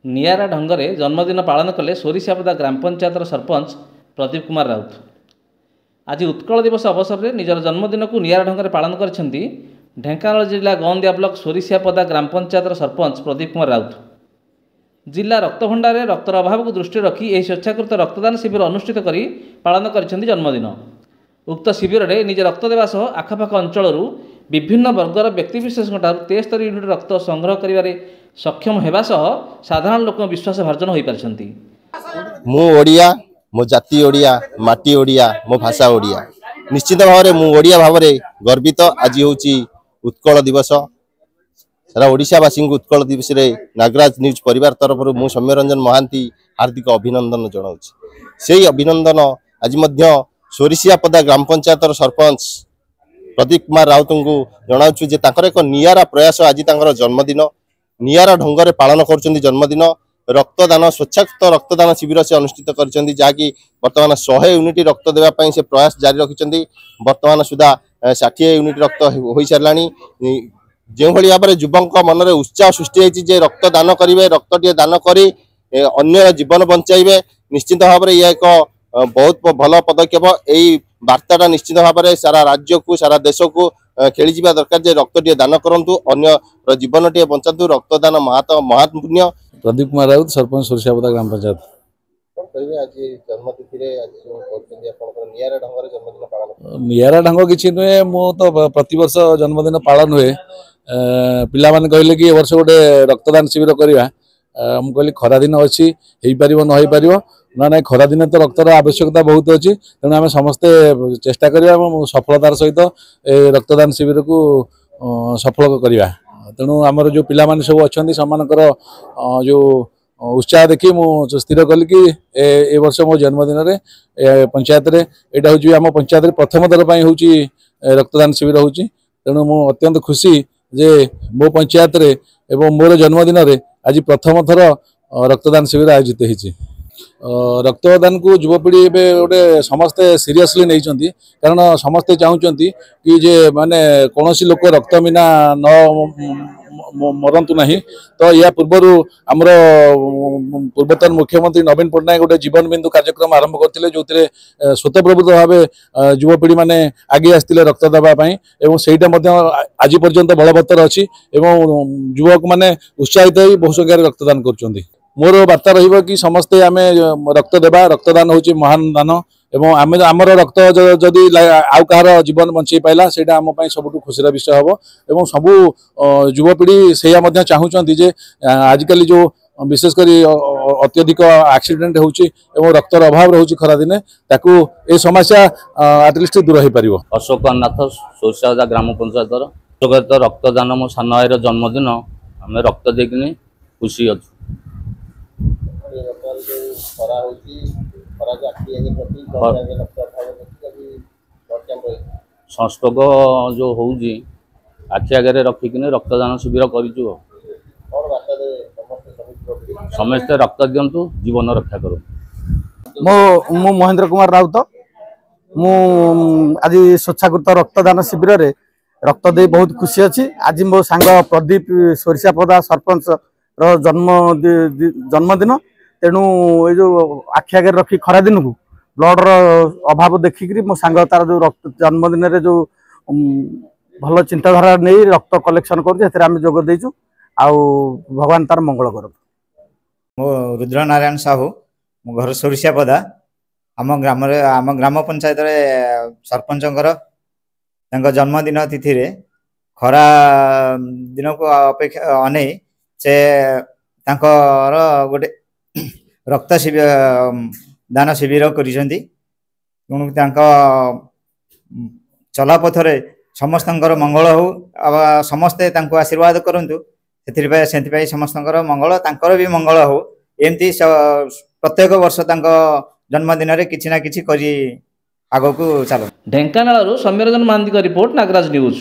निआरा ढंगरे जन्मदिन पालन कले सोरिशापदा ग्राम पंचायतर सरपंच प्रदीप कुमार राउत। आज उत्कल दिवस अवसर में निजर जन्मदिन को निआरा ढंगरे पालन करछंती ढेंकानाल जिला गौंदिया ब्लॉक सोरिशापदा ग्राम पंचायतर सरपंच प्रदीप कुमार राउत। जिला रक्तभंडार में रक्तर अभाव को दृष्टि रखी यह स्वेच्छाकृत रक्तदान शिविर अनुष्ठित करी पालन करछंती जन्मदिन। उक्त शिविर में निज रक्त देवा सह आखपाख अंचल विभिन्न वर्गर व्यक्तिविशेष 73 यूनिट रक्त संग्रह करिबारे सक्षम होगा सह साधारण लोक विश्वास भार्जन हो पारछंती। मु ओडिया, मो जाति ओडिया, माटी ओडिया, मो भाषा ओडिया। निश्चित भाव में मु ओडिया भाव में गर्वित। आज होची उत्कल दिवस। सारा ओडिशावासी उत्कल दिवस रे नागराज न्यूज परिवार तरफ मु सौम्यरंजन महांती हार्दिक अभिनंदन जनाऊँ। से अभिनंदन आज मध्य सोरिशापदा ग्राम पंचायतर सरपंच प्रदीप कुमार राउत को जनाऊँ जे ताकर एक नियारा प्रयास। आज तांकर जन्मदिन नियारा ढंग पालन कर जन्मदिन। रक्तदान स्वेच्छाकृत रक्तदान शिविर से अनुष्ठित कर जहाँकि बर्तमान 100 यूनिट रक्त देवाई से प्रयास जारी रखिंट। बर्तमान सुधा 60 यूनिट रक्त हो सारा। जो भाव में युवक मन में उत्साह सृष्टि होती रक्तदान करेंगे, रक्तटे दान कर अन्य जीवन बचाइबे। निश्चित भाव में यह एक बहुत भल पदक्षेप। यही वार्ता निश्चित भाव में सारा राज्य को सारा देश को खेली जावा दरकार जे रक्तटे दान करूँ, अन्य जीवन टे बचातु। रक्तदान महात्म पुण्य। प्रदीप कुमार राउत, सरपंच सोरिशापदा ग्राम पंचायत। नियारा ढंग किसी नुहे, मु तो प्रतिवर्ष जन्मदिन पालन हुए। पिला माने कहले कि वर्ष गोटे रक्तदान शिविर करवा। मु कहली खरा दिन अच्छी हो पार न हो पार ना ना, खरा दिन तो रक्तर आवश्यकता बहुत अच्छी। तेणु आम समस्ते चेष्टा करवा सफलतार सहित रक्तदान शिविर को सफल करवा। तेणु आमर जो पिला माने सब अच्छा सेमानकर जो उत्साह देखी मु स्थिर कली कि ए वर्ष मो जन्मदिन रे पंचायत रे एटा होची आम पंचायत रे प्रथम दर पई होची रक्तदान शिविर होची। तेणु मु अत्यंत खुशी जे मो पंचायत रे एवं मोर जन्मदिन रे आज प्रथम थर रक्तदान शिविर आयोजित होती। रक्तदान को युवपीढ़ी गोटे समस्ते सीरियसली नहीं, कारण समस्ते चाहते कि जे माने कौन लोक रक्त बिना न मरतु ना। तो या पूर्वर आमर पूर्वतन मुख्यमंत्री नवीन पट्टनायक गोटे जीवन बिंदु कार्यक्रम आरंभ करते जो स्वतःप्रवृत्त भाव युवपीढ़ी माने आगे आसते रक्त देवाई। सेटा आज पर्यंत बलवत्तर अच्छी। युवक मैंने उत्साहित हो बहु संख्यार रक्तदान कर। मोर वार्ता रही कि समस्ते आम रक्त देवा। रक्तदान हूँ महान दान। एवं आम आमर रक्त जदि आउ कहार जीवन बंचाई पाइला सेटा आम सबुठ खुशीर विषय हम। एवं सबू युवपीढ़ी से चाहूँगी जे आजिकल जो विशेषकर अत्यधिक एक्सीडेंट होची एवं रक्तर अभाव रोचे खरा दिने ताकू ए समस्या एटलिस्ट दूर हो पार। अशोक नाथ सोरिशापदा ग्राम पंचायतर रक्तदान मो सान भाईर जन्मदिन आम रक्त देकिनी खुशी अच्छु। संस्ट्रोक जो होउजी आखि आगे रखिकिन रक्तदान शिविर करूँ। समस्ते रक्त दिंतु, जीवन रक्षा करूँ। मो महेंद्र कुमार राउत। मु आज स्वेच्छाकृत रक्तदान शिविर रे रक्त दे बहुत खुशी अच्छी। आज मो सांग प्रदीप सोरिशापदा सरपंच जन्मदिन। तेणु ये जो आखि आगे रखी खरा दिन को ब्लड अभाव देखिक मो सांग तार जो रक्त जन्मदिन रे जो भल चिंताधारा नहीं रक्त कलेक्शन कर जोग देचु। आउ भगवान तार मंगल कर। मो रुद्र नारायण साहू, मो घर सोरिशापदा। आम ग्राम पंचायत सरपंचर जन्मदिन तिथि रे खरा दिन को अपेक्षा अने से गोटे रक्त शिविर दान शिविर करिसेंती। चलापथरे समस्त मंगल हो। समस्ते आशीर्वाद करंतु। से समस्त मंगल तांकर भी मंगल हो। एमती प्रत्येक वर्ष जन्मदिन रे किछि ना किछि करी आगो को चलो। ढेंकानाल सौम्यरंजन महांती का रिपोर्ट, नागराज न्यूज।